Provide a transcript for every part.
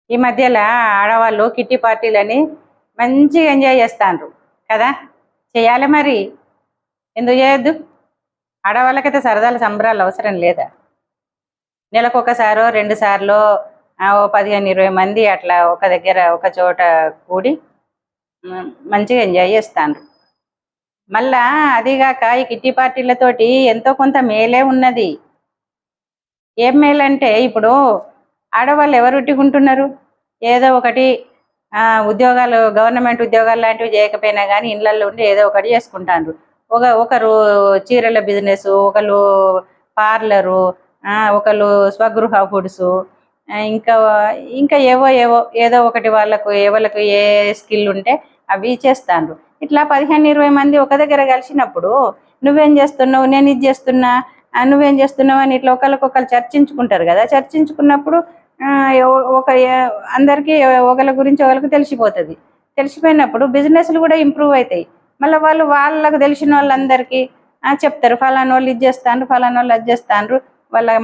ఈ మధ్యలో ఆడవాళ్ళు కిట్టి పార్టీలని మంచిగా ఎంజాయ్ చేస్తాండ్రు కదా. చేయాలి మరి, ఎందుకు చేయొద్దు? ఆడవాళ్ళకైతే సరదాలు సంబరాలు అవసరం లేదా? నెలకు ఒకసారో 2 సార్లు ఓ 15-20 మంది అట్లా ఒక దగ్గర ఒక చోట కూడి మంచిగా ఎంజాయ్ చేస్తాండ్రు. మళ్ళా అదిగాక ఈ కిట్టి పార్టీలతోటి ఎంతో కొంత మేలే ఉన్నది. ఏం మేలంటే ఇప్పుడు ఆడవాళ్ళు ఎవరు ఉట్టిగుంటున్నారు? ఏదో ఒకటి ఉద్యోగాలు, గవర్నమెంట్ ఉద్యోగాలు లాంటివి చేయకపోయినా కానీ ఇళ్ళల్లో ఉండి ఏదో ఒకటి చేసుకుంటాండ్రు. ఒకరు చీరల బిజినెస్, ఒకరు పార్లరు, ఒకరు స్వగృహ ఫుడ్స్, ఇంకా ఇంకా ఏవో ఏదో ఒకటి వాళ్ళకు ఏ స్కిల్ ఉంటే అవి చేస్తాండ్రు. ఇట్లా 15-20 మంది ఒక దగ్గర కలిసినప్పుడు నువ్వేం చేస్తున్నావు, నేను ఇది చేస్తున్నా, నువ్వేం చేస్తున్నావు అని ఇట్లా ఒకరికొకరు చర్చించుకుంటారు కదా. చర్చించుకున్నప్పుడు ఒక అందరికీ ఒకరి గురించి ఒకరికి తెలిసిపోతుంది. తెలిసిపోయినప్పుడు బిజినెస్లు కూడా ఇంప్రూవ్ అవుతాయి. మళ్ళీ వాళ్ళకు తెలిసిన వాళ్ళందరికీ చెప్తారు, ఫలానా వాళ్ళు ఇది చేస్తాండ్రు, ఫలానా వాళ్ళు అది చేస్తాండ్రు,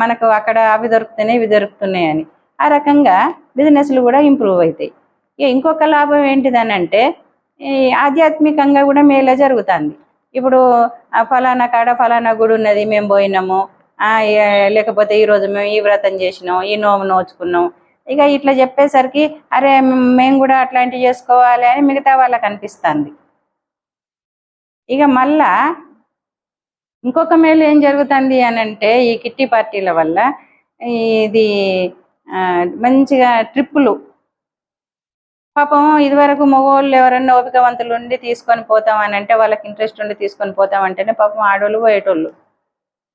మనకు అక్కడ అవి దొరుకుతున్నాయి ఇవి దొరుకుతున్నాయి అని. ఆ రకంగా బిజినెస్లు కూడా ఇంప్రూవ్ అవుతాయి. ఇంకొక లాభం ఏంటిదని అంటే ఈ ఆధ్యాత్మికంగా కూడా మేలే జరుగుతుంది. ఇప్పుడు ఫలానా కాడ ఫలానా గుడి ఉన్నది, మేము పోయినాము, లేకపోతే ఈరోజు మేము ఈ వ్రతం చేసినాం, ఈ నోము నోచుకున్నాం, ఇక ఇట్లా చెప్పేసరికి అరే మేము కూడా అట్లాంటివి చేసుకోవాలి అని మిగతా వాళ్ళకి అనిపిస్తుంది. ఇక మళ్ళా ఇంకొక మేలు ఏం జరుగుతుంది అని అంటే ఈ కిట్టి పార్టీల వల్ల ఇది మంచిగా ట్రిప్పులు. పాపం ఇదివరకు మగవాళ్ళు ఎవరన్నా ఓపికవంతులు ఉండి తీసుకొని పోతామని అంటే, వాళ్ళకి ఇంట్రెస్ట్ ఉండి తీసుకొని పోతామంటేనే పాపం ఆడవాళ్ళు పోయేటోళ్ళు.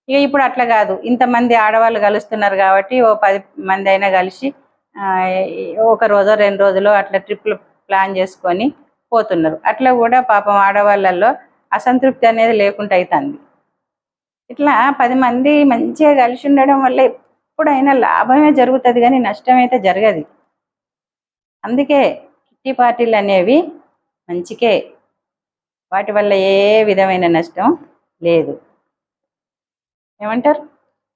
ఇక ఇప్పుడు అట్లా కాదు, ఇంతమంది ఆడవాళ్ళు కలుస్తున్నారు కాబట్టి ఓ 10 మంది అయినా కలిసి ఒక రోజో 2 రోజులు అట్లా ట్రిప్పులు ప్లాన్ చేసుకొని పోతున్నారు. అట్లా కూడా పాపం ఆడవాళ్ళల్లో అసంతృప్తి అనేది లేకుండా అవుతుంది. ఇట్లా 10 మంది మంచిగా కలిసి ఉండడం వల్ల ఎప్పుడైనా లాభమే జరుగుతుంది కానీ నష్టం అయితే జరగదు. అందుకే కిట్టి పార్టీలు అనేవి మంచికే, వాటి వల్ల ఏ విధమైన నష్టం లేదు. ఏమంటారు?